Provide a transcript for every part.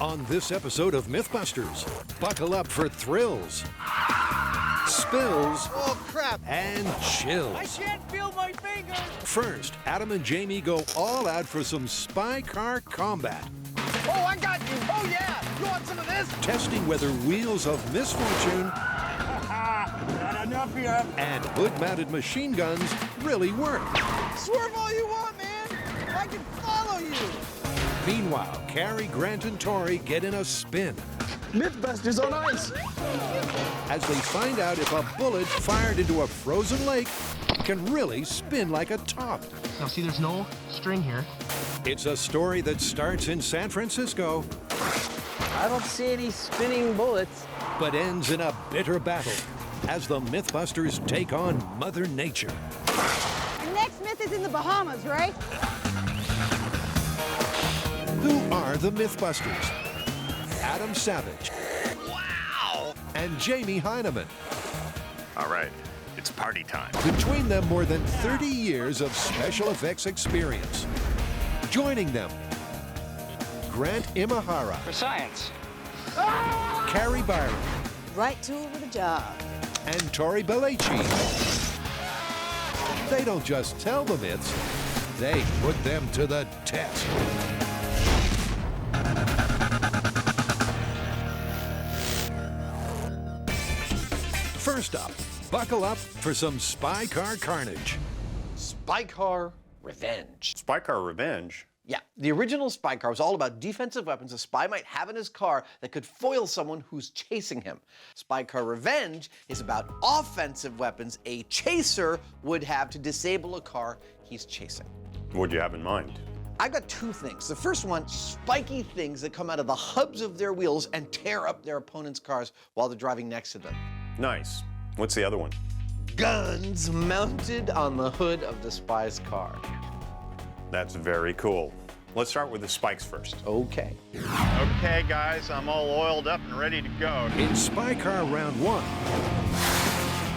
On this episode of Mythbusters, buckle up for thrills, spills, oh crap, and chills. I can't feel my fingers. First, Adam and Jamie go all out for some spy car combat. Oh, I got you. Oh yeah, you want some of this? Testing whether wheels of misfortune Not enough here. and hood-mounted machine guns really work. Swerve all you want, man. I can follow you. Meanwhile, Carrie, Grant, and Tori get in a spin Mythbusters on ice. as they find out if a bullet fired into a frozen lake can really spin like a top. Now see, there's no string here. It's a story that starts in San Francisco I don't see any spinning bullets. but ends in a bitter battle as the Mythbusters take on Mother Nature. The next myth is in the Bahamas, right? Who are the Mythbusters? Adam Savage. Wow! And Jamie Hyneman. All right, it's party time. Between them, more than 30 years of special effects experience. Joining them, Grant Imahara, For science. Carrie Byron, Right tool for the job. and Tori Belleci. They don't just tell the myths, they put them to the test. First up, buckle up for some spy car carnage. Spy car revenge. Spy Car Revenge? Yeah, the original spy car was all about defensive weapons a spy might have in his car that could foil someone who's chasing him. Spy car revenge is about offensive weapons a chaser would have to disable a car he's chasing. What'd you have in mind? I've got two things. The first one, spiky things that come out of the hubs of their wheels and tear up their opponent's cars while they're driving next to them. Nice. What's the other one? Guns mounted on the hood of the spy's car. That's very cool. Let's start with the spikes first. Okay. Okay, guys, I'm all oiled up and ready to go. In Spy Car Round 1,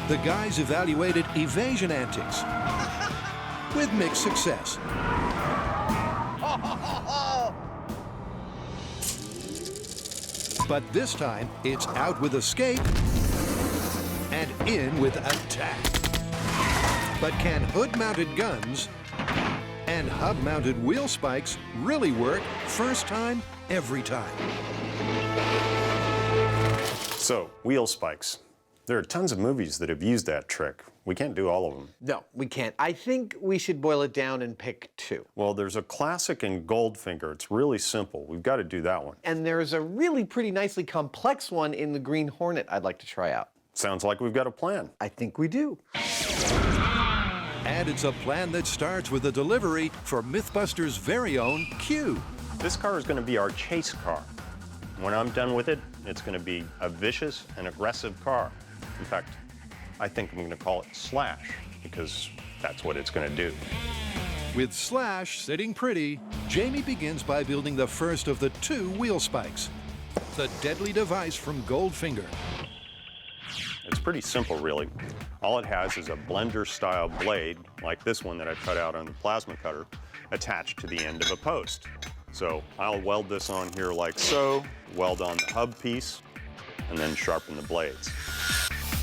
the guys evaluated evasion antics with mixed success. But this time, it's out with escape and in with attack. But can hood-mounted guns and hub-mounted wheel spikes really work first time, every time? So, wheel spikes. There are tons of movies that have used that trick. We can't do all of them. No, we can't. I think we should boil it down and pick two. Well, there's a classic in Goldfinger. It's really simple. We've got to do that one. And there's a really pretty nicely complex one in the Green Hornet I'd like to try out. Sounds like we've got a plan. I think we do. And it's a plan that starts with a delivery for Mythbusters' very own Q. This car is going to be our chase car. When I'm done with it, it's going to be a vicious and aggressive car. In fact, I think I'm going to call it Slash, because that's what it's going to do. With Slash sitting pretty, Jamie begins by building the first of the two wheel spikes, the deadly device from Goldfinger. It's pretty simple, really. All it has is a blender-style blade, like this one that I cut out on the plasma cutter, attached to the end of a post. So I'll weld this on here like so, weld on the hub piece, and then sharpen the blades.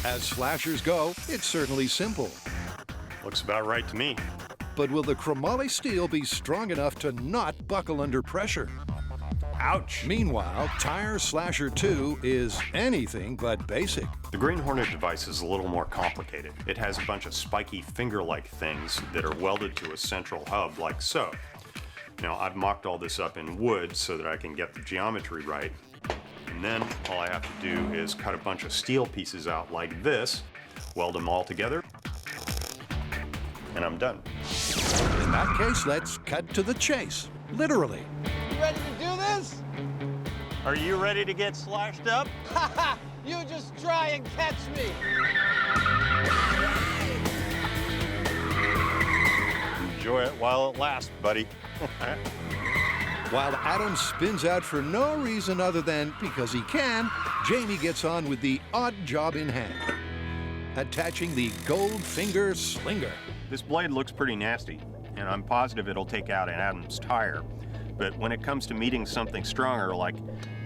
As slashers go, it's certainly simple. Looks about right to me. But will the chromoly steel be strong enough to not buckle under pressure? Ouch! Meanwhile, Tire Slasher 2 is anything but basic. The Green Hornet device is a little more complicated. It has a bunch of spiky finger-like things that are welded to a central hub like so. Now, I've mocked all this up in wood so that I can get the geometry right. And then all I have to do is cut a bunch of steel pieces out like this, weld them all together, and I'm done. In that case, let's cut to the chase, literally. You ready to do this? Are you ready to get slashed up? Haha! You just try and catch me. Enjoy it while it lasts, buddy. While Adam spins out for no reason other than because he can, Jamie gets on with the odd job in hand, attaching the Goldfinger slinger. This blade looks pretty nasty, and I'm positive it'll take out an Adam's tire. but when it comes to meeting something stronger like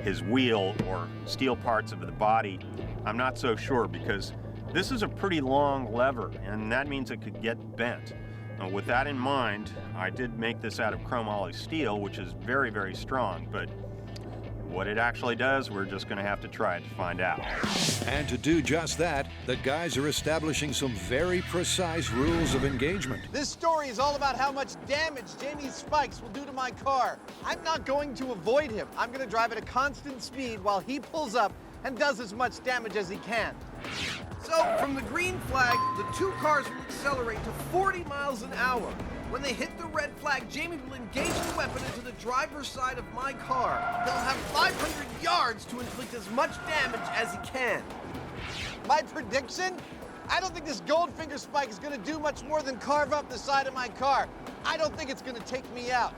his wheel or steel parts of the body, I'm not so sure, because this is a pretty long lever, and that means it could get bent. Now, with that in mind, I did make this out of chromoly steel, which is very, very strong, but what it actually does, we're just going to have to try it to find out. And to do just that, the guys are establishing some very precise rules of engagement. This story is all about how much damage Jamie's spikes will do to my car. I'm not going to avoid him. I'm going to drive at a constant speed while he pulls up and does as much damage as he can. So, from the green flag, the two cars will accelerate to 40 miles an hour. When they hit the red flag, Jamie will engage the weapon into the driver's side of my car. He'll have 500 yards to inflict as much damage as he can. My prediction? I don't think this Goldfinger spike is going to do much more than carve up the side of my car. I don't think it's going to take me out.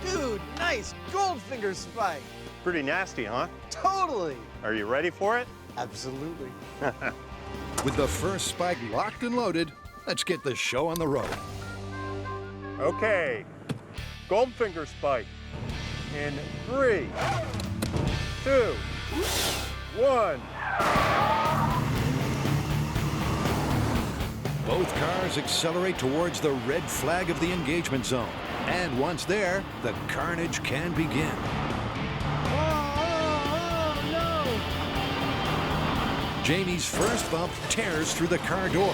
Dude, nice Goldfinger spike. Pretty nasty, huh? Totally. Are you ready for it? Absolutely. With the first spike locked and loaded, let's get the show on the road. Okay. Goldfinger spike. In 3, 2, 1. Both cars accelerate towards the red flag of the engagement zone. And once there, the carnage can begin. Jamie's first bump tears through the car door.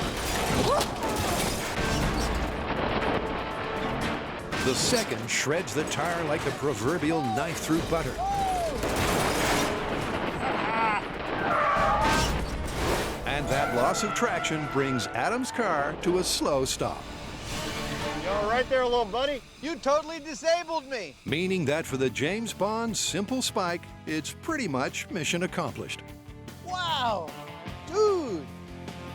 The second shreds the tire like the proverbial knife through butter. And that loss of traction brings Adam's car to a slow stop. You all right there, little buddy? You totally disabled me. Meaning that for the James Bond simple spike, it's pretty much mission accomplished. Wow. Dude,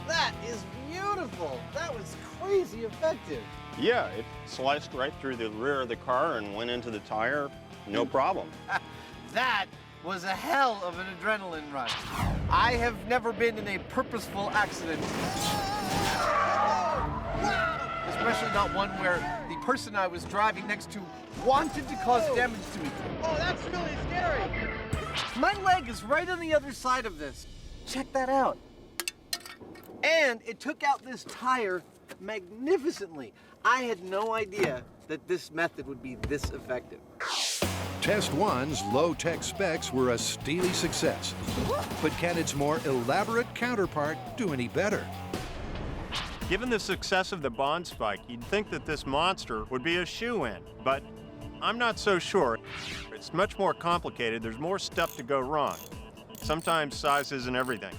that is beautiful. That was crazy effective. Yeah, it sliced right through the rear of the car and went into the tire, no problem. That was a hell of an adrenaline rush. I have never been in a purposeful accident. Especially not one where the person I was driving next to wanted to cause damage to me. Oh, that's really scary. My leg is right on the other side of this. Check that out. And it took out this tire magnificently. I had no idea that this method would be this effective. Test 1's low-tech specs were a steely success. But can its more elaborate counterpart do any better? Given the success of the Bond spike, you'd think that this monster would be a shoo-in, but I'm not so sure. It's much more complicated. There's more stuff to go wrong. Sometimes size isn't everything.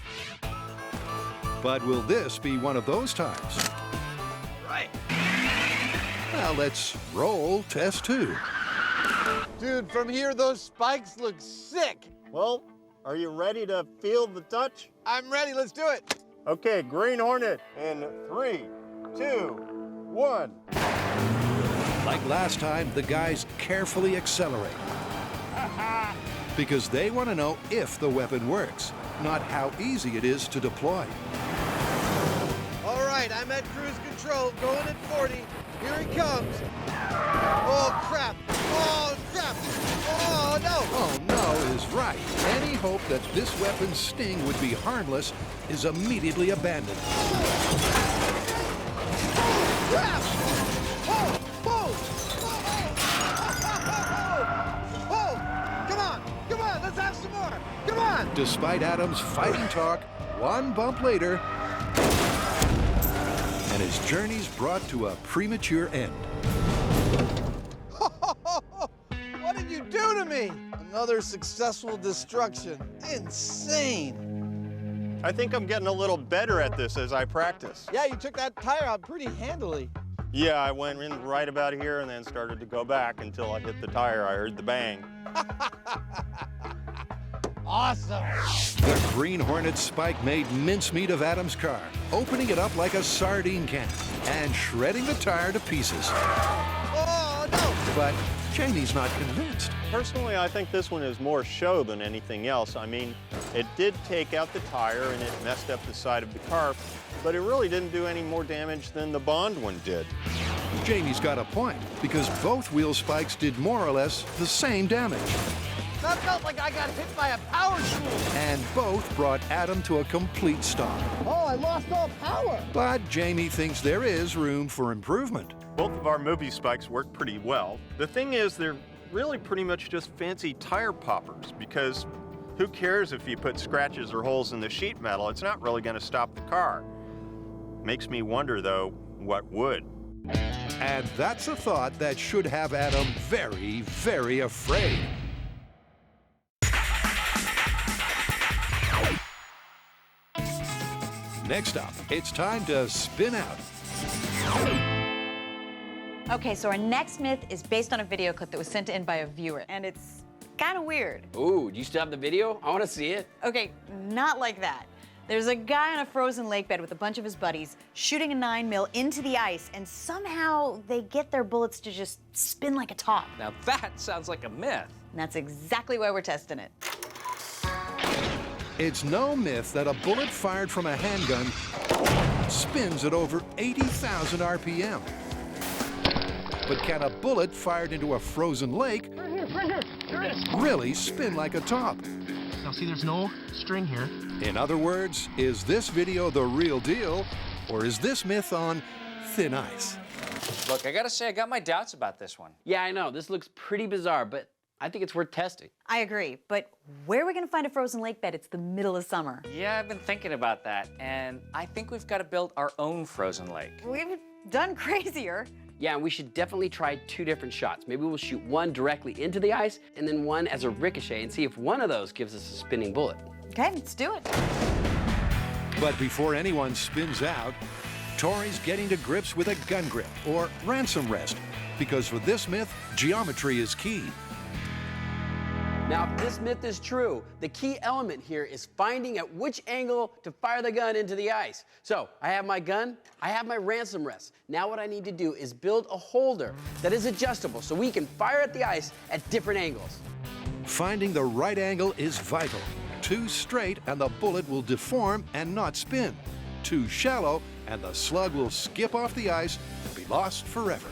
But will this be one of those times? Right. Now let's roll test 2. Dude, from here, those spikes look sick. Well, are you ready to feel the touch? I'm ready. Let's do it. Okay, Green Hornet in 3, 2, 1. Like last time, the guys carefully accelerate. Because they want to know if the weapon works, not how easy it is to deploy. All right, I'm at cruise control, going at 40. Here he comes. Oh, crap. Oh, crap. Oh, no. Oh no is right. Any hope that this weapon's sting would be harmless is immediately abandoned. Crap. Oh, oh, oh, oh. Come on, let's have some more. Come on. Despite Adam's fighting talk, one bump later, and his journey's brought to a premature end. What did you do to me? Another successful destruction. Insane. I think I'm getting a little better at this as I practice. Yeah, you took that tire out pretty handily. Yeah, I went in right about here and then started to go back until I hit the tire. I heard the bang. Awesome. The Green Hornet spike made mincemeat of Adam's car, opening it up like a sardine can and shredding the tire to pieces. Oh, no. But Jamie's not convinced. Personally, I think this one is more show than anything else. I mean, it did take out the tire and it messed up the side of the car, but it really didn't do any more damage than the Bond one did. Jamie's got a point, because both wheel spikes did more or less the same damage. That felt like I got hit by a power tool. And both brought Adam to a complete stop. Oh, I lost all power. But Jamie thinks there is room for improvement. Both of our movie spikes work pretty well. The thing is, they're really pretty much just fancy tire poppers, because who cares if you put scratches or holes in the sheet metal? It's not really going to stop the car. Makes me wonder, though, what would? And that's a thought that should have Adam very, very afraid. Next up, it's time to spin out. Okay, so our next myth is based on a video clip that was sent in by a viewer, and it's kind of weird. Ooh, do you still have the video? I want to see it. Okay, not like that. There's a guy on a frozen lake bed with a bunch of his buddies shooting a 9mm into the ice, and somehow they get their bullets to just spin like a top. Now that sounds like a myth. And that's exactly why we're testing it. It's no myth that a bullet fired from a handgun spins at over 80,000 RPM. But can a bullet fired into a frozen lake really spin like a top? Now see, there's no string here. In other words, is this video the real deal, or is this myth on thin ice? Look, I gotta say, I got my doubts about this one. Yeah, I know, this looks pretty bizarre, but I think it's worth testing. I agree, but where are we gonna find a frozen lake bed? It's the middle of summer. Yeah, I've been thinking about that, and I think we've got to build our own frozen lake. We've done crazier. Yeah, and we should definitely try 2 different shots. Maybe we'll shoot one directly into the ice and then one as a ricochet and see if one of those gives us a spinning bullet. Okay, let's do it. But before anyone spins out, Tori's getting to grips with a gun grip or ransom rest, because for this myth, geometry is key. Now, if this myth is true, the key element here is finding at which angle to fire the gun into the ice. So, I have my gun, I have my ransom rest. Now what I need to do is build a holder that is adjustable so we can fire at the ice at different angles. Finding the right angle is vital. Too straight and the bullet will deform and not spin. Too shallow and the slug will skip off the ice and be lost forever.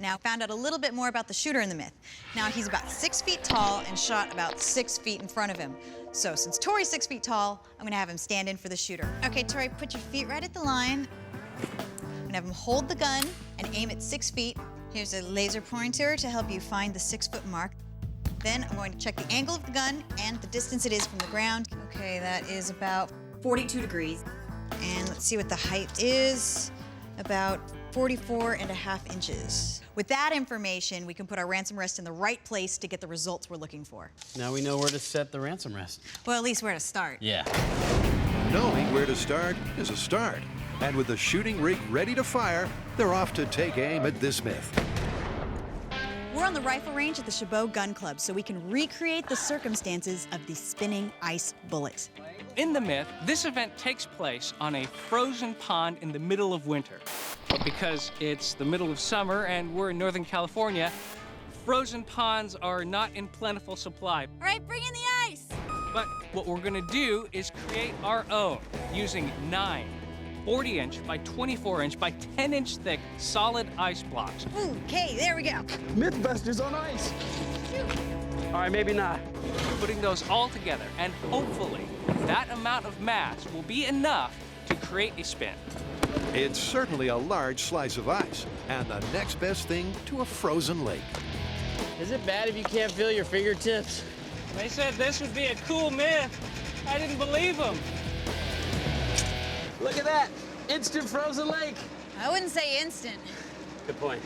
Now, found out a little bit more about the shooter in the myth. Now, he's about 6 feet tall and shot about 6 feet in front of him. So, since Tori's 6 feet tall, I'm gonna have him stand in for the shooter. Okay, Tori, put your feet right at the line. I'm gonna have him hold the gun and aim at 6 feet. Here's a laser pointer to help you find the 6-foot mark. Then I'm going to check the angle of the gun and the distance it is from the ground. Okay, that is about 42 degrees. And let's see what the height is. About 44.5 inches. With that information, we can put our ransom rest in the right place to get the results we're looking for. Now we know where to set the ransom rest. Well, at least where to start. Yeah. Knowing where to start is a start. And with the shooting rig ready to fire, they're off to take aim at this myth. We're on the rifle range at the Chabot Gun Club, so we can recreate the circumstances of the spinning ice bullet. In the myth, this event takes place on a frozen pond in the middle of winter. But because it's the middle of summer and we're in Northern California, frozen ponds are not in plentiful supply. All right, bring in the ice! But what we're gonna do is create our own using 9 40-inch by 24-inch by 10-inch thick solid ice blocks. Okay, there we go. Mythbusters on ice. All right, maybe not. Putting those all together, and hopefully that amount of mass will be enough to create a spin. It's certainly a large slice of ice, and the next best thing to a frozen lake. Is it bad if you can't feel your fingertips? They said this would be a cool myth. I didn't believe them. Look at that, instant frozen lake. I wouldn't say instant. Good point.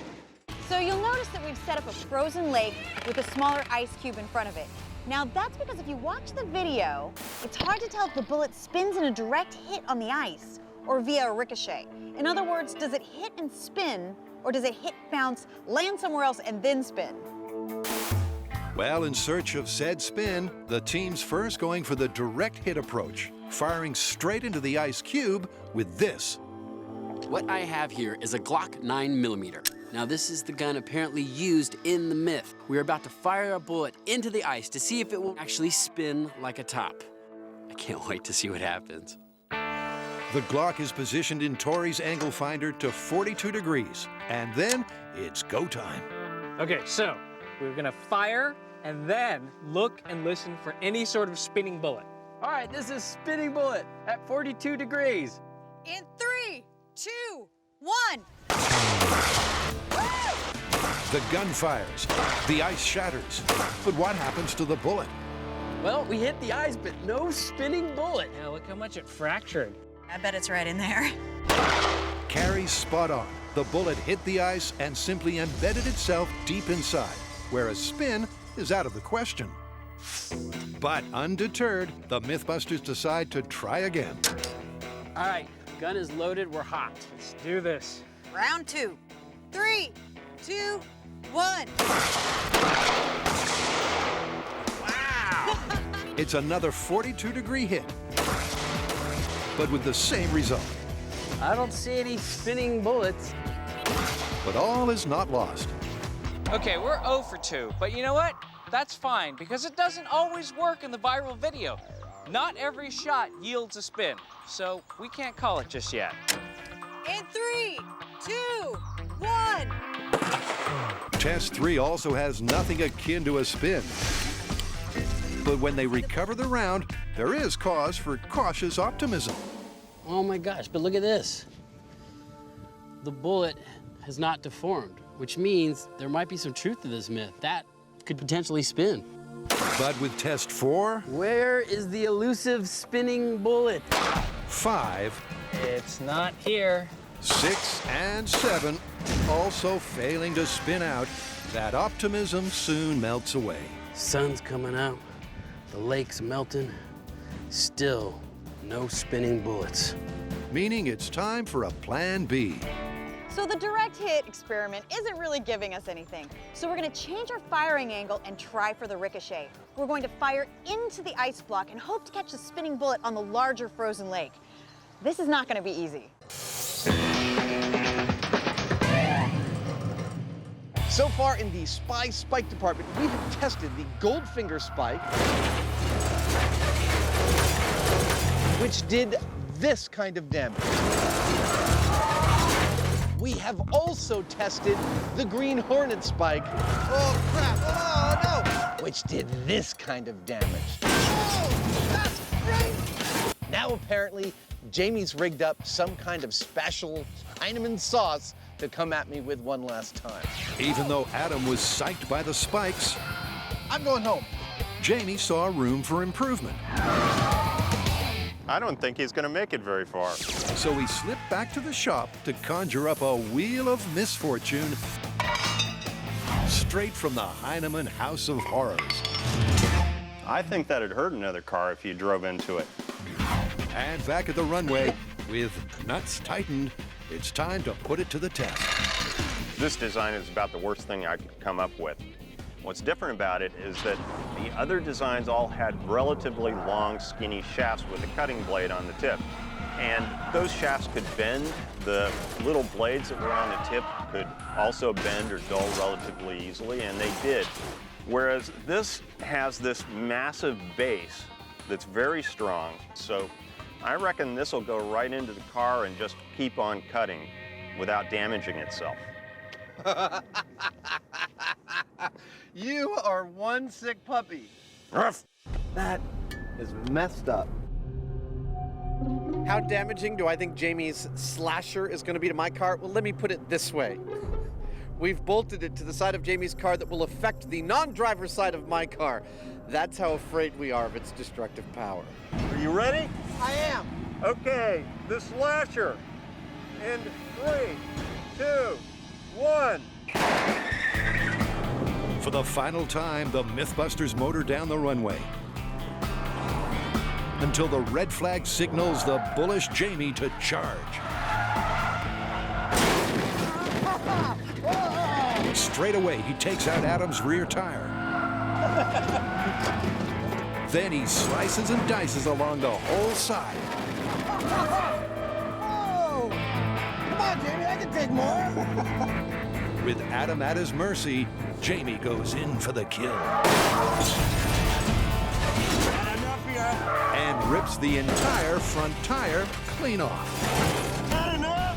So you'll notice that we've set up a frozen lake with a smaller ice cube in front of it. Now that's because if you watch the video, it's hard to tell if the bullet spins in a direct hit on the ice or via a ricochet. In other words, does it hit and spin, or does it hit, bounce, land somewhere else, and then spin? Well, in search of said spin, the team's first going for the direct hit approach, firing straight into the ice cube with this. What I have here is a Glock 9mm. Now this is the gun apparently used in the myth. We're about to fire a bullet into the ice to see if it will actually spin like a top. I can't wait to see what happens. The Glock is positioned in Tori's angle finder to 42 degrees, and then it's go time. Okay, so we're gonna fire and then look and listen for any sort of spinning bullet. All right, this is spinning bullet at 42 degrees. In 3, 2, 1. The gun fires, the ice shatters, but what happens to the bullet? Well, we hit the ice, but no spinning bullet. Yeah, look how much it fractured. I bet it's right in there. Carrie's spot on. The bullet hit the ice and simply embedded itself deep inside, where a spin is out of the question. But undeterred, the Mythbusters decide to try again. All right, gun is loaded, we're hot. Let's do this. Round 2. 3, 2, 1. Wow! It's another 42-degree hit, but with the same result. I don't see any spinning bullets. But all is not lost. Okay, we're 0 for 2, but you know what? That's fine, because it doesn't always work in the viral video. Not every shot yields a spin, so we can't call it just yet. In 3, 2, 1. Test 3 also has nothing akin to a spin. But when they recover the round, there is cause for cautious optimism. Oh my gosh, but look at this. The bullet has not deformed, which means there might be some truth to this myth. That could potentially spin. But with test 4, where is the elusive spinning bullet? 5, it's not here. 6, and 7 also failing to spin out. That optimism soon melts away. Sun's coming out, the lake's melting, still no spinning bullets. Meaning it's time for a plan B. So the direct hit experiment isn't really giving us anything. So we're gonna change our firing angle and try for the ricochet. We're going to fire into the ice block and hope to catch the spinning bullet on the larger frozen lake. This is not gonna be easy. So far in the spy spike department, we have tested the Goldfinger spike, which did this kind of damage. We have also tested the Green Hornet spike. Oh crap, oh no! Which did this kind of damage. Oh, that's great! Now apparently, Jamie's rigged up some kind of special Hyneman sauce to come at me with one last time. Even though Adam was psyched by the spikes, I'm going home. Jamie saw room for improvement. I don't think he's going to make it very far. So he slipped back to the shop to conjure up a wheel of misfortune straight from the Hyneman House of Horrors. I think that'd hurt another car if you drove into it. And back at the runway, with nuts tightened, it's time to put it to the test. This design is about the worst thing I could come up with. What's different about it is that the other designs all had relatively long, skinny shafts with a cutting blade on the tip. And those shafts could bend. The little blades that were on the tip could also bend or dull relatively easily, and they did. Whereas this has this massive base that's very strong. So I reckon this will go right into the car and just keep on cutting without damaging itself. You are one sick puppy. Ruff. That is messed up. How damaging do I think Jamie's slasher is going to be to my car? Well, let me put it this way. We've bolted it to the side of Jamie's car that will affect the non-driver side of my car. That's how afraid we are of its destructive power. Are you ready? I am. Okay, the slasher. In 3, 2, 1. For the final time, the Mythbusters motor down the runway until the red flag signals the bullish Jamie to charge. Straight away, he takes out Adam's rear tire. Then he slices and dices along the whole side. Oh! Come on, Jamie, I can take more. With Adam at his mercy, Jamie goes in for the kill. Enough of your and rips the entire front tire clean off. Not enough!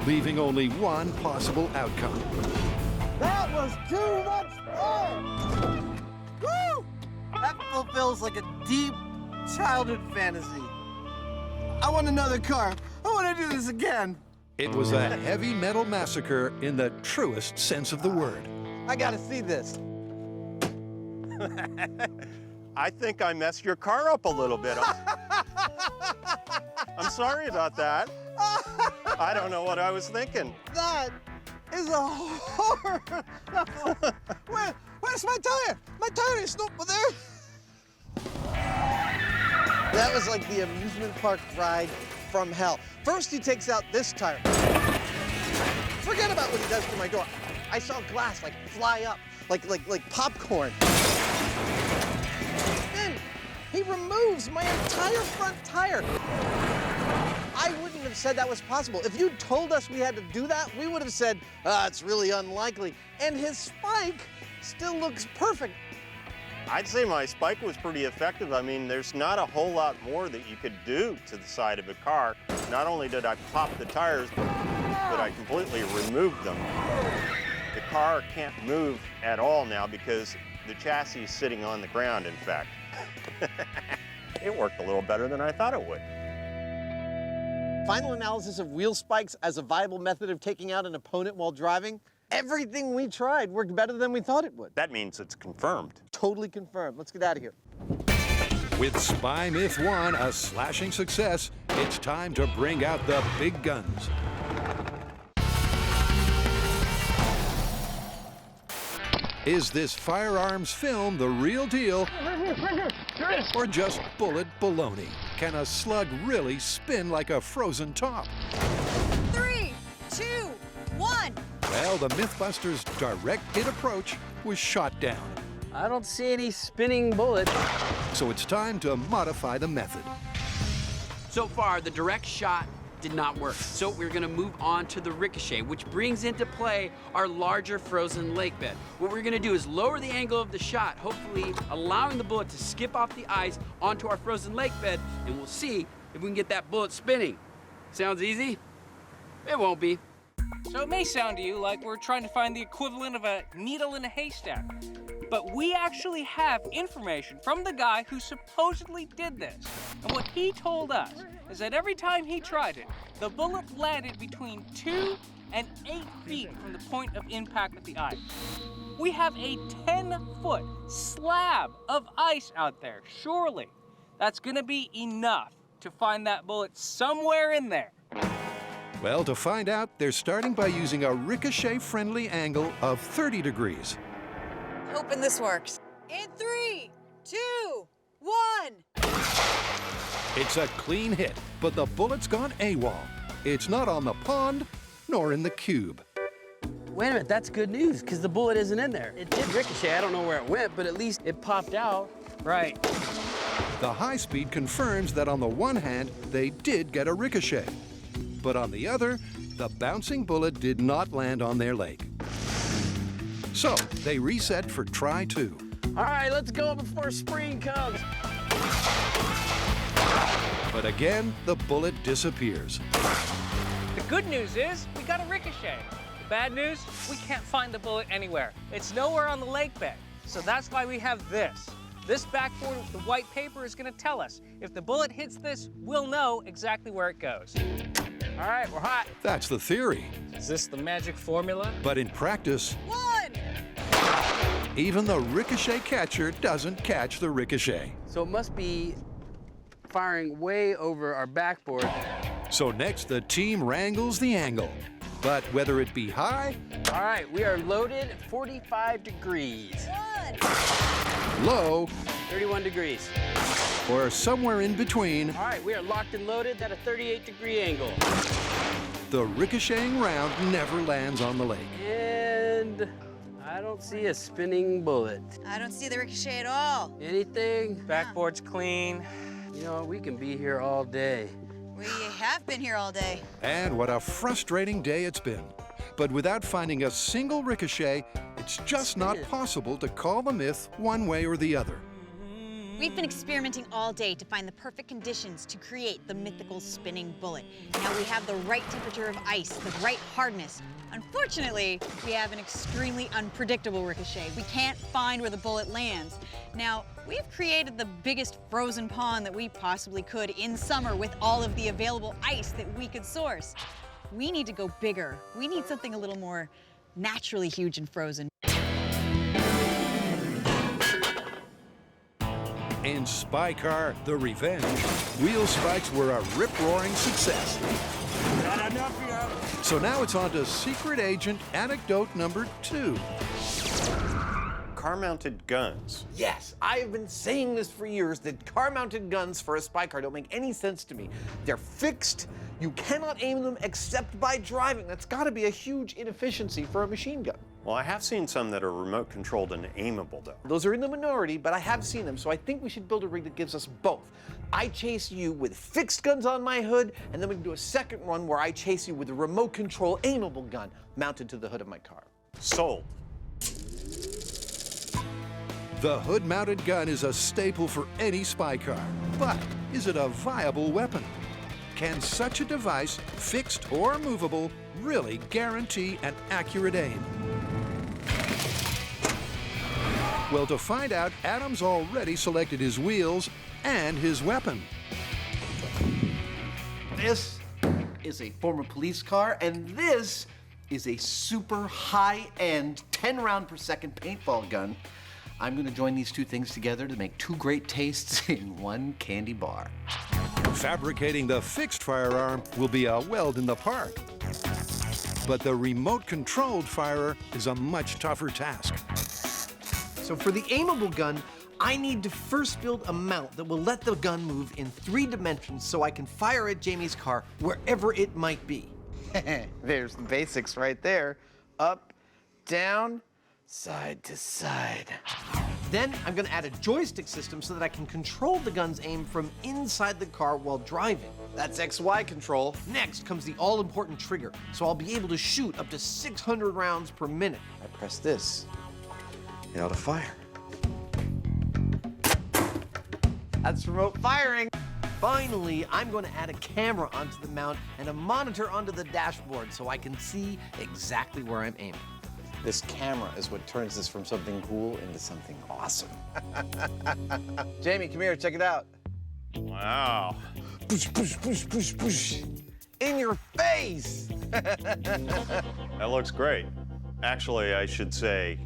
Leaving only one possible outcome. That was too much fun! Woo! That fulfills like a deep childhood fantasy. I want another car. I want to do this again. It was a heavy metal massacre in the truest sense of the word. I gotta see this. I think I messed your car up a little bit. I'm sorry about that. I don't know what I was thinking. That is a horror. Where's my tire? My tire is not there. That was like the amusement park ride from hell. First, he takes out this tire. Forget about what he does to my door. I saw glass like fly up, like popcorn. Then he removes my entire front tire. I wouldn't have said that was possible. If you told us we had to do that, we would have said, it's really unlikely. And his spike still looks perfect. I'd say my spike was pretty effective. I mean, there's not a whole lot more that you could do to the side of a car. Not only did I pop the tires, but I completely removed them. The car can't move at all now because the chassis is sitting on the ground, in fact. It worked a little better than I thought it would. Final analysis of wheel spikes as a viable method of taking out an opponent while driving. Everything we tried worked better than we thought it would. That means it's confirmed. Totally confirmed. Let's get out of here. With Spy Myth 1 a slashing success, it's time to bring out the big guns. Is this firearms film the real deal? Or just bullet baloney? Can a slug really spin like a frozen top? 3, 2, 1. Well, the Mythbusters' direct hit approach was shot down. I don't see any spinning bullets. So it's time to modify the method. So far, the direct shot did not work. So we're gonna move on to the Ricochet, which brings into play our larger frozen lake bed. What we're gonna do is lower the angle of the shot, hopefully allowing the bullet to skip off the ice onto our frozen lake bed, and we'll see if we can get that bullet spinning. Sounds easy? It won't be. So it may sound to you like we're trying to find the equivalent of a needle in a haystack. But we actually have information from the guy who supposedly did this. And what he told us is that every time he tried it, the bullet landed between 2 and 8 feet from the point of impact with the ice. We have a 10-foot slab of ice out there. Surely that's gonna be enough to find that bullet somewhere in there. Well, to find out, they're starting by using a Ricochet-friendly angle of 30 degrees. Hoping this works. In 3, 2, 1. It's a clean hit, but the bullet's gone AWOL. It's not on the pond, nor in the cube. Wait a minute, that's good news, because the bullet isn't in there. It did ricochet, I don't know where it went, but at least it popped out. Right. The high speed confirms that on the one hand, they did get a ricochet. But on the other, the bouncing bullet did not land on their leg. So they reset for try 2. All right, let's go before spring comes. But again, the bullet disappears. The good news is we got a ricochet. The bad news, we can't find the bullet anywhere. It's nowhere on the lake bed. So that's why we have this. This backboard with the white paper is gonna tell us. If the bullet hits this, we'll know exactly where it goes. All right, we're hot. That's the theory. Is this the magic formula? But in practice, 1. even the ricochet catcher doesn't catch the ricochet. So it must be firing way over our backboard. So next, the team wrangles the angle. But whether it be high, All right, we are loaded 45 degrees. 1. low, 31 degrees. or somewhere in between, All right, we are locked and loaded at a 38-degree angle. the ricocheting round never lands on the lake. And I don't see a spinning bullet. I don't see the ricochet at all. Anything? Backboard's clean. You know, we can be here all day. We have been here all day. And what a frustrating day it's been. But without finding a single ricochet, it's just not possible to call the myth one way or the other. We've been experimenting all day to find the perfect conditions to create the mythical spinning bullet. Now we have the right temperature of ice, the right hardness. Unfortunately, we have an extremely unpredictable Ricochet. We can't find where the bullet lands. Now, we've created the biggest frozen pond that we possibly could in summer with all of the available ice that we could source. We need to go bigger. We need something a little more naturally huge and frozen. In Spy Car: The Revenge, wheel spikes were a rip-roaring success. Not enough yet. So now it's on to Secret Agent Anecdote number 2. Car-mounted guns. Yes, I've been saying this for years, that car-mounted guns for a spy car don't make any sense to me. They're fixed. You cannot aim them except by driving. That's got to be a huge inefficiency for a machine gun. Well, I have seen some that are remote controlled and aimable, though. Those are in the minority, but I have seen them, so I think we should build a rig that gives us both. I chase you with fixed guns on my hood, and then we can do a second one where I chase you with a remote control aimable gun mounted to the hood of my car. Sold. The hood-mounted gun is a staple for any spy car, but is it a viable weapon? Can such a device, fixed or movable, really guarantee an accurate aim? Well, to find out, Adam's already selected his wheels and his weapon. This is a former police car, and this is a super high-end 10 round per second paintball gun. I'm gonna join these two things together to make two great tastes in one candy bar. Fabricating the fixed firearm will be a weld in the park. But the remote-controlled firer is a much tougher task. So for the aimable gun, I need to first build a mount that will let the gun move in 3 dimensions so I can fire at Jamie's car wherever it might be. There's the basics right there. Up, down, side to side. Then I'm gonna add a joystick system so that I can control the gun's aim from inside the car while driving. That's XY control. Next comes the all-important trigger, so I'll be able to shoot up to 600 rounds per minute. I press this, it ought to fire. That's remote firing. Finally, I'm going to add a camera onto the mount and a monitor onto the dashboard so I can see exactly where I'm aiming. This camera is what turns this from something cool into something awesome. Jamie, come here, check it out. Wow. Push, push, push, push, push. In your face! That looks great. Actually, I should say,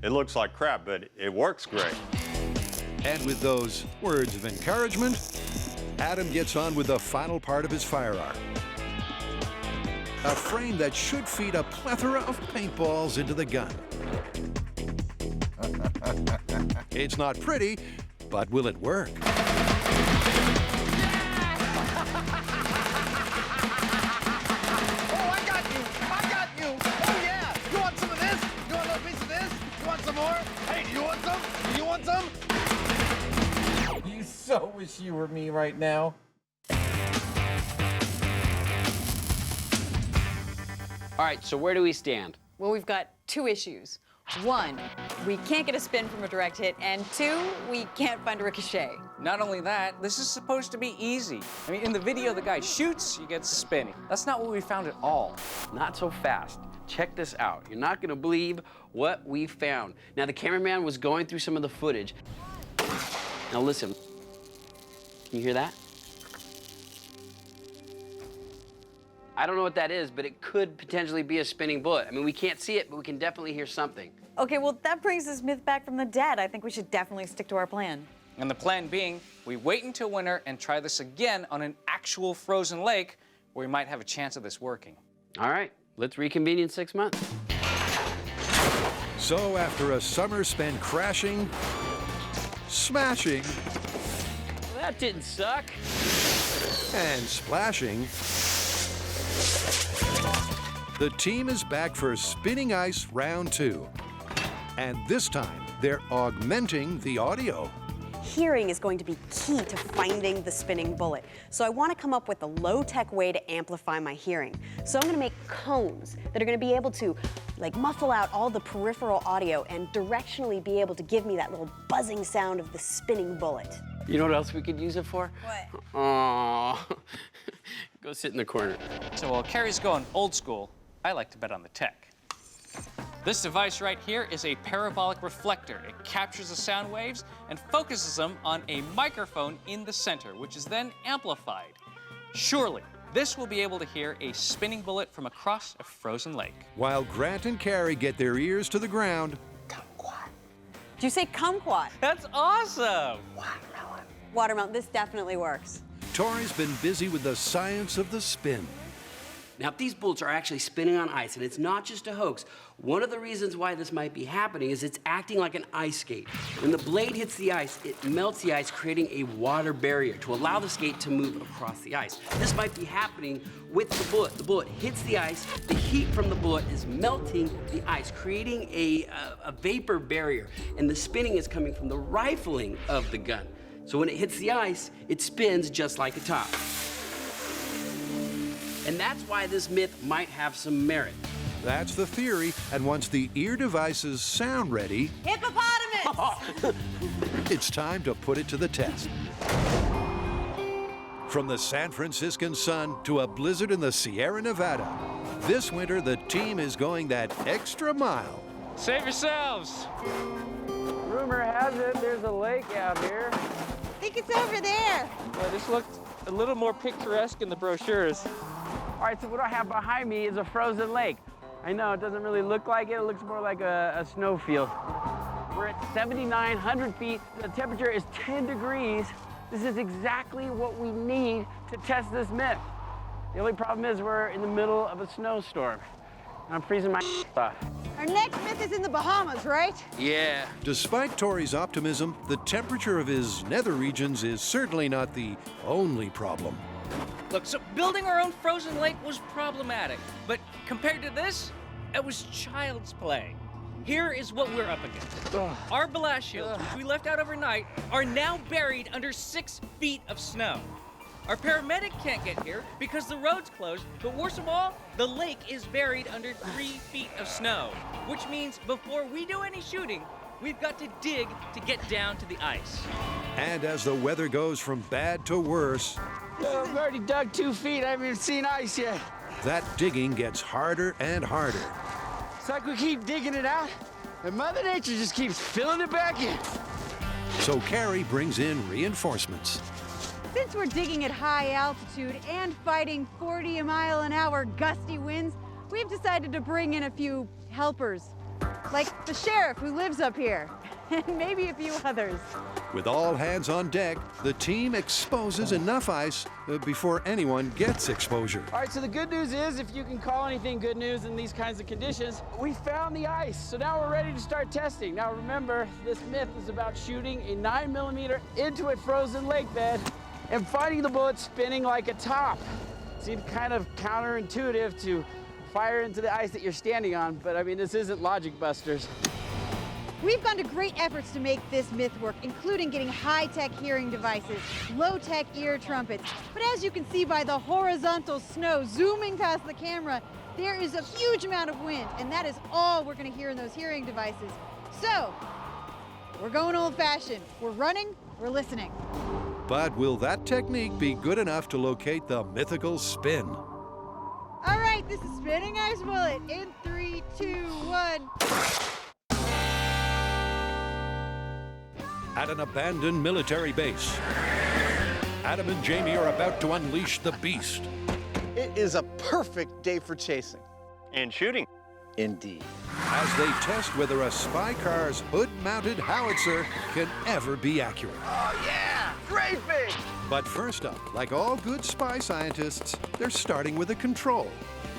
it looks like crap, but it works great. And with those words of encouragement, Adam gets on with the final part of his firearm. A frame that should feed a plethora of paintballs into the gun. It's not pretty, but will it work? So wish you were me right now. All right, so where do we stand? Well, we've got 2 issues. 1, we can't get a spin from a direct hit, and 2, we can't find a Ricochet. Not only that, this is supposed to be easy. I mean, in the video, the guy shoots, he gets spinning. That's not what we found at all. Not so fast. Check this out. You're not gonna believe what we found. Now, the cameraman was going through some of the footage. Now listen, can you hear that? I don't know what that is, but it could potentially be a spinning bullet. I mean, we can't see it, but we can definitely hear something. Okay, well, that brings this myth back from the dead. I think we should definitely stick to our plan. And the plan being, we wait until winter and try this again on an actual frozen lake where we might have a chance of this working. All right, let's reconvene in 6 months. So after a summer spent crashing, smashing, Well, that didn't suck. and splashing, the team is back for Spinning Ice Round 2. And this time, they're augmenting the audio. Hearing is going to be key to finding the spinning bullet. So I want to come up with a low-tech way to amplify my hearing. So I'm going to make cones that are going to be able to like muffle out all the peripheral audio and directionally be able to give me that little buzzing sound of the spinning bullet. You know what else we could use it for? What? Aw. Go sit in the corner. So while Carrie's going old school, I like to bet on the tech. This device right here is a parabolic reflector. It captures the sound waves and focuses them on a microphone in the center, which is then amplified. Surely, this will be able to hear a spinning bullet from across a frozen lake. While Grant and Carrie get their ears to the ground, Did you say kumquat? That's awesome! Watermelon, this definitely works. Tori's been busy with the science of the spin. Now, if these bullets are actually spinning on ice, and it's not just a hoax, one of the reasons why this might be happening is it's acting like an ice skate. When the blade hits the ice, it melts the ice, creating a water barrier to allow the skate to move across the ice. This might be happening with the bullet. The bullet hits the ice, the heat from the bullet is melting the ice, creating a vapor barrier, and the spinning is coming from the rifling of the gun. So when it hits the ice, it spins just like a top. And that's why this myth might have some merit. That's the theory, and once the ear devices sound ready, Hippopotamus! it's time to put it to the test. From the San Franciscan sun to a blizzard in the Sierra Nevada, this winter the team is going that extra mile. Save yourselves! Rumor has it there's a lake out here. I think it's over there. Yeah, this looked a little more picturesque in the brochures. All right, so what I have behind me is a frozen lake. I know, it doesn't really look like it. It looks more like a snowfield. We're at 7,900 feet. The temperature is 10 degrees. This is exactly what we need to test this myth. The only problem is we're in the middle of a snowstorm. I'm freezing my off. Our next myth is in the Bahamas, right? Yeah. Despite Tori's optimism, the temperature of his nether regions is certainly not the only problem. Look, so building our own frozen lake was problematic, but compared to this, it was child's play. Here is what we're up against. Our blast shields, which we left out overnight, are now buried under 6 feet of snow. Our paramedic can't get here because the road's closed, but worst of all, the lake is buried under 3 feet of snow, which means before we do any shooting, we've got to dig to get down to the ice. And as the weather goes from bad to worse, I've already dug 2 feet. I haven't even seen ice yet. that digging gets harder and harder. It's like we keep digging it out, and Mother Nature just keeps filling it back in. So Carrie brings in reinforcements. Since we're digging at high altitude and fighting 40-mile-an-hour gusty winds, we've decided to bring in a few helpers, like the sheriff who lives up here, and maybe a few others. With all hands on deck, the team exposes enough ice before anyone gets exposure. All right, so the good news is, if you can call anything good news in these kinds of conditions, we found the ice. So now we're ready to start testing. Now remember, this myth is about shooting a 9mm into a frozen lake bed and finding the bullet spinning like a top. Seems kind of counterintuitive to fire into the ice that you're standing on, but I mean, this isn't logic busters. We've gone to great efforts to make this myth work, including getting high-tech hearing devices, low-tech ear trumpets. But as you can see by the horizontal snow zooming past the camera, there is a huge amount of wind, and that is all we're going to hear in those hearing devices. So, we're going old-fashioned. We're running, we're listening. But will that technique be good enough to locate the mythical spin? All right, this is Spinning Ice Bullet in 3, 2, 1. At an abandoned military base, Adam and Jamie are about to unleash the beast. It is a perfect day for chasing. And shooting. Indeed. As they test whether a spy car's hood-mounted howitzer can ever be accurate. Oh yeah, great big. But first up, like all good spy scientists, they're starting with a control.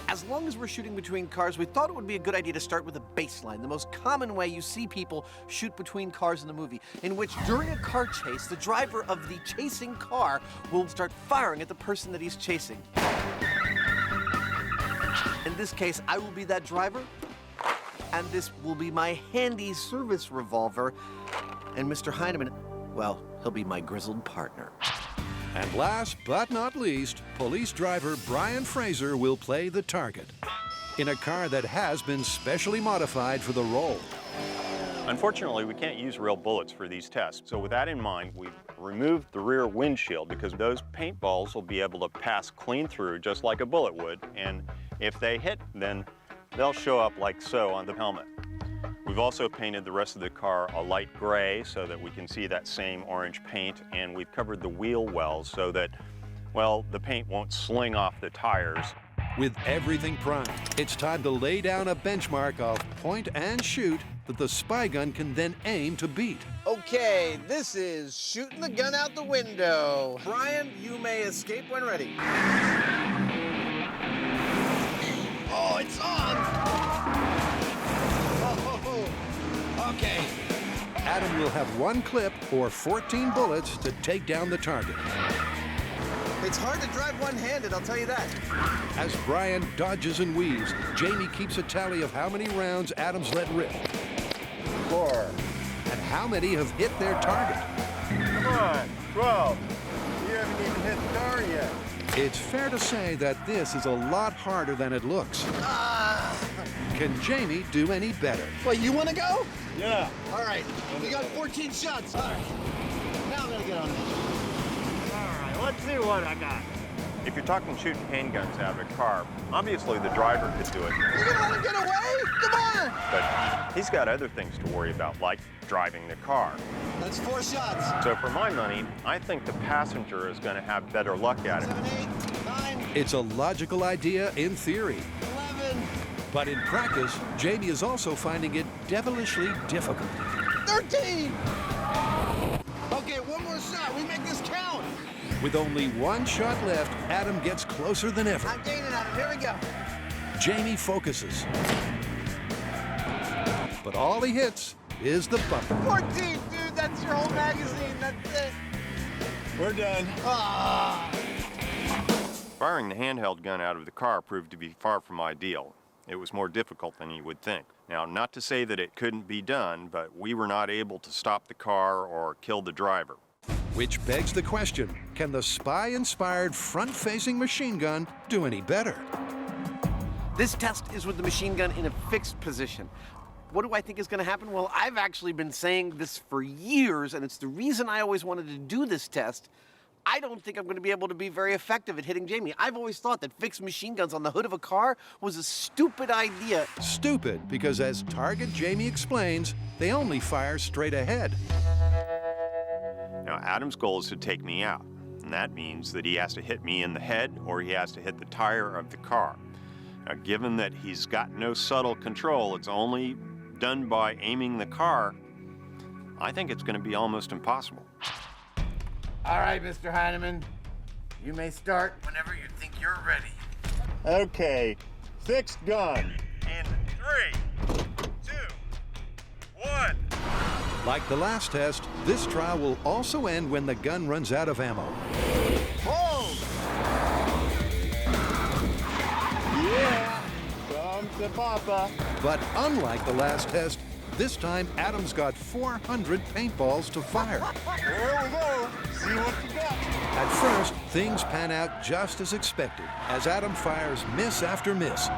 As long as we're shooting between cars, we thought it would be a good idea to start with a baseline, the most common way you see people shoot between cars in the movie, in which during a car chase, the driver of the chasing car will start firing at the person that he's chasing. In this case, I will be that driver, and this will be my handy service revolver, and Mr. Hyneman, well, he'll be my grizzled partner. And last but not least, police driver Brian Fraser will play the target. in a car that has been specially modified for the role. Unfortunately, we can't use real bullets for these tests. So with that in mind, we've removed the rear windshield because those paintballs will be able to pass clean through just like a bullet would. And if they hit, then they'll show up like so on the helmet. We've also painted the rest of the car a light gray so that we can see that same orange paint. And we've covered the wheel wells so that, well, the paint won't sling off the tires. With everything primed, it's time to lay down a benchmark of point and shoot that the spy gun can then aim to beat. Okay, this is shooting the gun out the window. Brian, you may escape when ready. Oh, it's on! Oh, okay. Adam will have one clip or 14 bullets to take down the target. It's hard to drive one-handed, I'll tell you that. As Brian dodges and weaves, Jamie keeps a tally of how many rounds Adam's let rip. 4. And how many have hit their target. Come on, 12. You haven't even hit the car yet. It's fair to say that this is a lot harder than it looks. Can Jamie do any better? Well, you want to go? Yeah. All right, we got 14 shots. All right, now I'm going to get on it. Let's see what I got. If you're talking shooting handguns out of a car, obviously the driver could do it. You're gonna let him get away? Come on! But he's got other things to worry about, like driving the car. That's 4 shots. So for my money, I think the passenger is going to have better luck at it. 7, 8, 9. It's a logical idea in theory. 11. But in practice, Jamie is also finding it devilishly difficult. 13. Okay, one more shot. We make this count. With only one shot left, Adam gets closer than ever. I'm gaining on him. Here we go. Jamie focuses. But all he hits is the bumper. 14, dude. That's your whole magazine. That's it. We're done. Ah. Firing the handheld gun out of the car proved to be far from ideal. It was more difficult than you would think. Now, not to say that it couldn't be done, but we were not able to stop the car or kill the driver. Which begs the question, can the spy-inspired front-facing machine gun do any better? This test is with the machine gun in a fixed position. What do I think is going to happen? Well, I've actually been saying this for years, and it's the reason I always wanted to do this test. I don't think I'm going to be able to be very effective at hitting Jamie. I've always thought that fixed machine guns on the hood of a car was a stupid idea. Stupid, because as Target Jamie explains, they only fire straight ahead. Now, Adam's goal is to take me out, and that means that he has to hit me in the head or he has to hit the tire of the car. Now, given that he's got no subtle control, it's only done by aiming the car, I think it's going to be almost impossible. All right, Mr. Hyneman, you may start whenever you think you're ready. Okay, fixed gun. In 3, 2, 1. Like the last test, this trial will also end when the gun runs out of ammo. Hold! Yeah, come to Papa. But unlike the last test, this time Adam's got 400 paintballs to fire. Here we go. See what you got. At first, things pan out just as expected, as Adam fires miss after miss.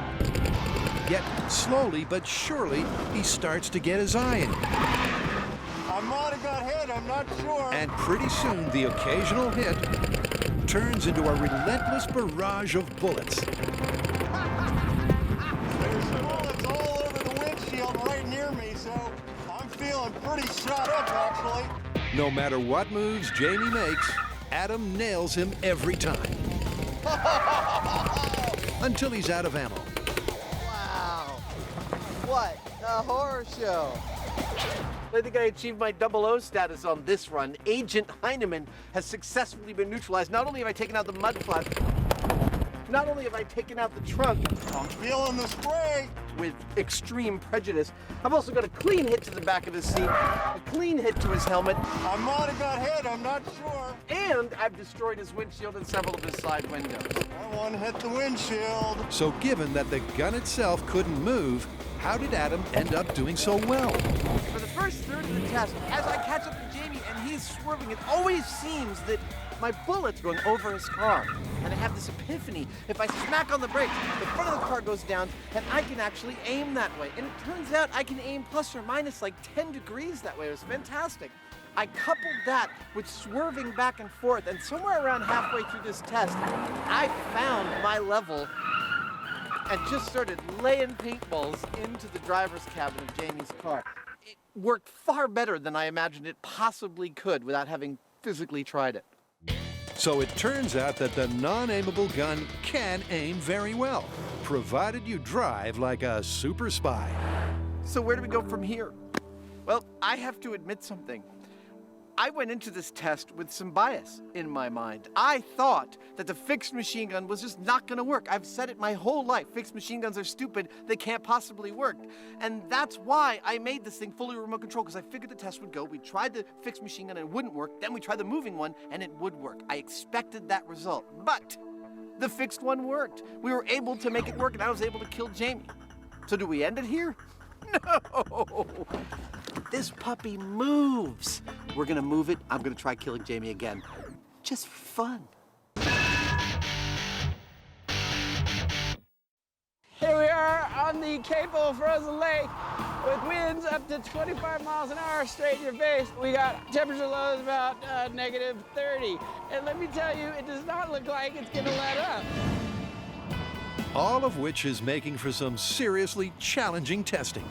Yet, slowly but surely, he starts to get his eye in. I might have got hit, I'm not sure. And pretty soon, the occasional hit turns into a relentless barrage of bullets. There's bullets all over the windshield right near me, so I'm feeling pretty shot up, actually. No matter what moves Jamie makes, Adam nails him every time. Until he's out of ammo. Wow. What a horror show. I think I achieved my 00 status on this run. Agent Hyneman has successfully been neutralized. Not only have I taken out the mud flap, not only have I taken out the trunk, I'm feeling the spray. With extreme prejudice, I've also got a clean hit to the back of his seat, a clean hit to his helmet. I might have got hit, I'm not sure. And I've destroyed his windshield and several of his side windows. That one hit the windshield. So given that the gun itself couldn't move, how did Adam end up doing so well? For the first third of the test, as I catch up to Jamie and he's swerving, it always seems that my bullet's going over his car. And I have this epiphany. If I smack on the brakes, the front of the car goes down, and I can actually aim that way. And it turns out I can aim plus or minus like 10 degrees that way. It was fantastic. I coupled that with swerving back and forth, and somewhere around halfway through this test, I found my level and just started laying paintballs into the driver's cabin of Jamie's car. It worked far better than I imagined it possibly could without having physically tried it. So it turns out that the non-aimable gun can aim very well, provided you drive like a super spy. So where do we go from here? Well, I have to admit something. I went into this test with some bias in my mind. I thought that the fixed machine gun was just not gonna work. I've said it my whole life. Fixed machine guns are stupid. They can't possibly work. And that's why I made this thing fully remote control, because I figured the test would go. We tried the fixed machine gun and it wouldn't work. Then we tried the moving one and it would work. I expected that result. But the fixed one worked. We were able to make it work and I was able to kill Jamie. So do we end it here? No! This puppy moves. We're gonna move it. I'm gonna try killing Jamie again. Just for fun. Here we are on the Capel Frozen Lake with winds up to 25 miles an hour straight in your face. We got temperature lows about -30. And let me tell you, it does not look like it's gonna let up. All of which is making for some seriously challenging testing.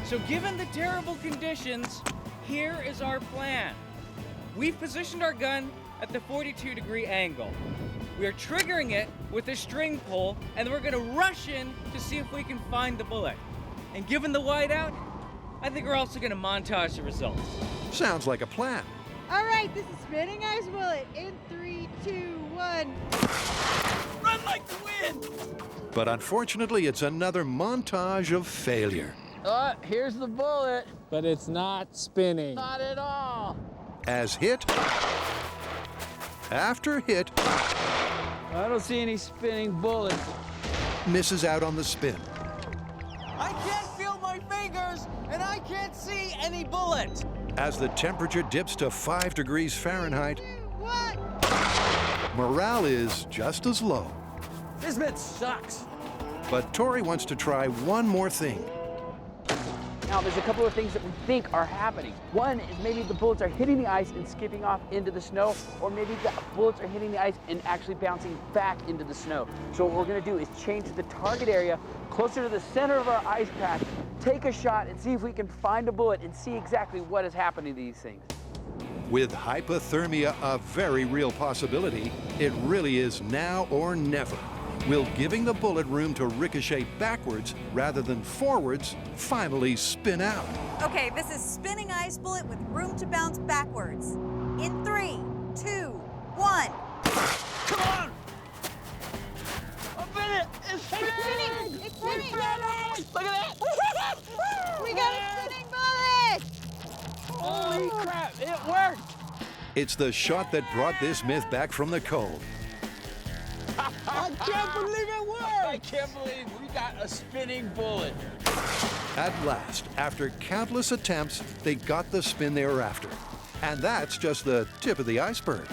So given the terrible conditions, here is our plan. We've positioned our gun at the 42-degree angle. We are triggering it with a string pull, and then we're gonna rush in to see if we can find the bullet. And given the whiteout, I think we're also gonna montage the results. Sounds like a plan. All right, this is Spinning Ice Bullet in 3, 2, 1. Run like the wind! But unfortunately, it's another montage of failure. Here's the bullet. But it's not spinning. Not at all. As hit after hit I don't see any spinning bullets. misses out on the spin. I can't feel my fingers, and I can't see any bullet. As the temperature dips to 5 degrees Fahrenheit, 2, 1. morale is just as low. This myth sucks. But Tori wants to try one more thing. Now, there's a couple of things that we think are happening. One is maybe the bullets are hitting the ice and skipping off into the snow, or maybe the bullets are hitting the ice and actually bouncing back into the snow. So what we're gonna do is change the target area closer to the center of our ice patch, take a shot and see if we can find a bullet and see exactly what is happening to these things. With hypothermia a very real possibility, it really is now or never. Will giving the bullet room to ricochet backwards rather than forwards finally spin out? Okay, this is Spinning Ice Bullet with room to bounce backwards. In 3, 2, 1. Come on! Open it! It's spinning! It's spinning! Look at that! We got a spinning bullet! Holy crap, it worked! It's the shot that brought this myth back from the cold. I can't believe it worked! I can't believe we got a spinning bullet. At last, after countless attempts, they got the spin they were after. And that's just the tip of the iceberg.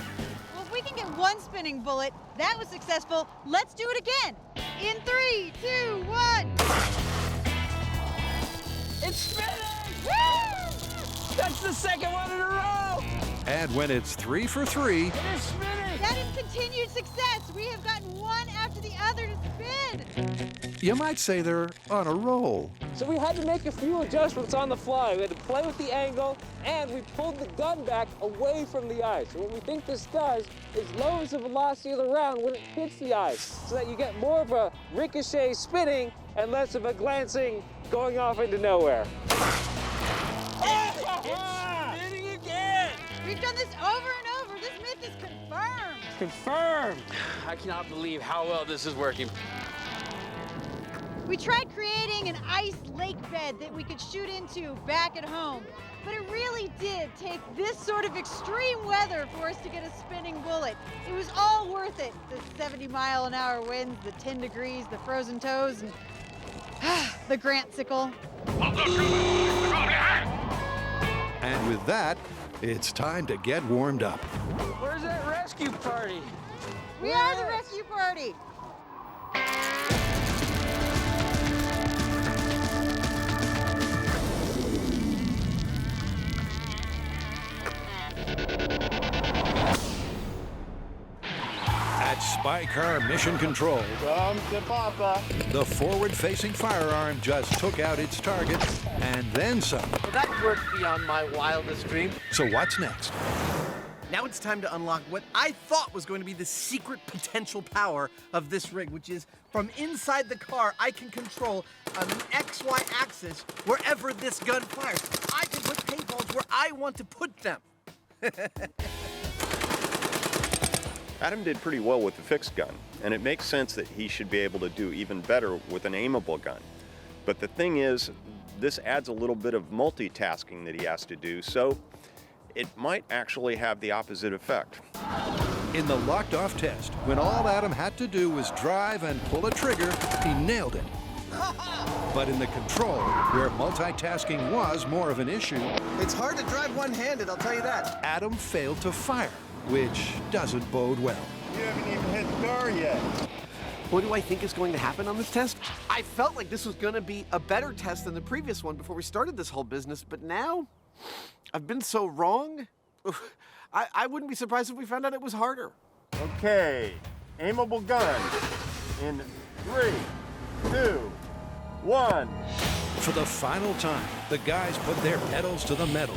Well, if we can get one spinning bullet, that was successful. Let's do it again. In 3, 2, 1. It's spinning! Woo! That's the second one in a row! And when it's 3 for 3, It is spinning! That is continued success. We have gotten one after the other to spin. you might say they're on a roll. So we had to make a few adjustments on the fly. We had to play with the angle, and we pulled the gun back away from the ice. And what we think this does is lowers the velocity of the round when it hits the ice, so that you get more of a ricochet spinning and less of a glancing going off into nowhere. It's spinning again! We've done this over and over. This myth is confirmed. Confirmed! I cannot believe how well this is working. We tried creating an ice lake bed that we could shoot into back at home, but it really did take this sort of extreme weather for us to get a spinning bullet. It was all worth it. The 70-mile-an-hour winds, the 10 degrees, the frozen toes, and the Grant sickle. And with that, it's time to get warmed up. Where's that rescue rescue party. We are the rescue party. At Spy Car Mission Control, Come to Papa. the forward-facing firearm just took out its target and then some. Well, that worked beyond my wildest dream. So what's next? Now it's time to unlock what I thought was going to be the secret potential power of this rig, which is from inside the car, I can control an XY axis wherever this gun fires. I can put paintballs where I want to put them. Adam did pretty well with the fixed gun, and it makes sense that he should be able to do even better with an aimable gun. But the thing is, this adds a little bit of multitasking that he has to do, so it might actually have the opposite effect. In the locked-off test, when all Adam had to do was drive and pull a trigger, he nailed it. But in the control, where multitasking was more of an issue, It's hard to drive one-handed, I'll tell you that. Adam failed to fire, which doesn't bode well. You haven't even hit the car yet. What do I think is going to happen on this test? I felt like this was going to be a better test than the previous one before we started this whole business, but now I've been so wrong. I wouldn't be surprised if we found out it was harder. Okay, aimable gun in 3, 2, 1. For the final time, the guys put their pedals to the metal.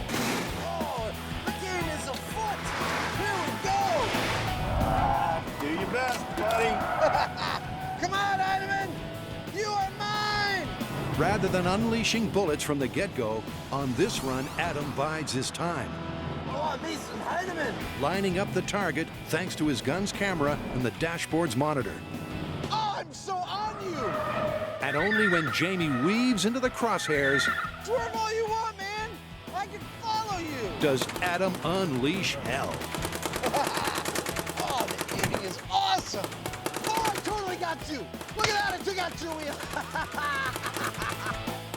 Oh, the game is afoot. Here we go. Do your best, buddy. Come on, Hyneman. You are mine. Rather than unleashing bullets from the get-go, on this run, Adam bides his time, Oh, me some Hyneman. lining up the target thanks to his gun's camera and the dashboard's monitor. Oh, I'm so on you. And only when Jamie weaves into the crosshairs Swerve all you want, man. I can follow you. does Adam unleash hell. Oh, the aiming is awesome. Oh, I totally got you. Look at that, I took out two wheels.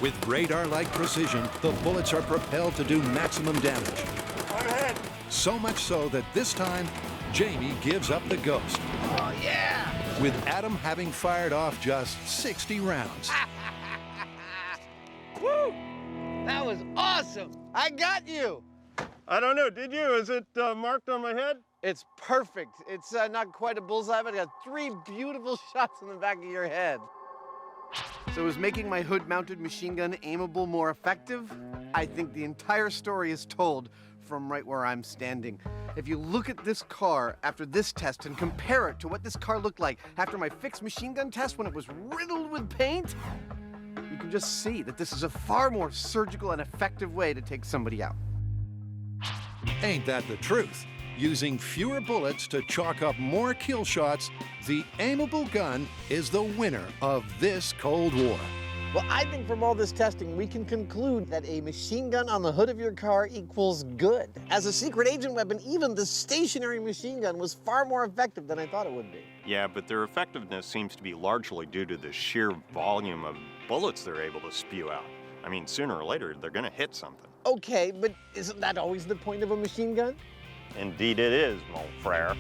With radar-like precision, the bullets are propelled to do maximum damage. I'm ahead. So much so that this time, Jamie gives up the ghost, Oh, yeah. with Adam having fired off just 60 rounds. Woo! That was awesome. I got you. I don't know, did you? Is it marked on my head? It's perfect. It's not quite a bullseye, but I got 3 beautiful shots in the back of your head. So is making my hood-mounted machine gun aimable more effective? I think the entire story is told from right where I'm standing. If you look at this car after this test and compare it to what this car looked like after my fixed machine gun test when it was riddled with paint, you can just see that this is a far more surgical and effective way to take somebody out. Ain't that the truth? Using fewer bullets to chalk up more kill shots, the aimable gun is the winner of this Cold War. Well, I think from all this testing, we can conclude that a machine gun on the hood of your car equals good. As a secret agent weapon, even the stationary machine gun was far more effective than I thought it would be. Yeah, but their effectiveness seems to be largely due to the sheer volume of bullets they're able to spew out. I mean, sooner or later, they're gonna hit something. Okay, but isn't that always the point of a machine gun? Indeed it is, mon frere.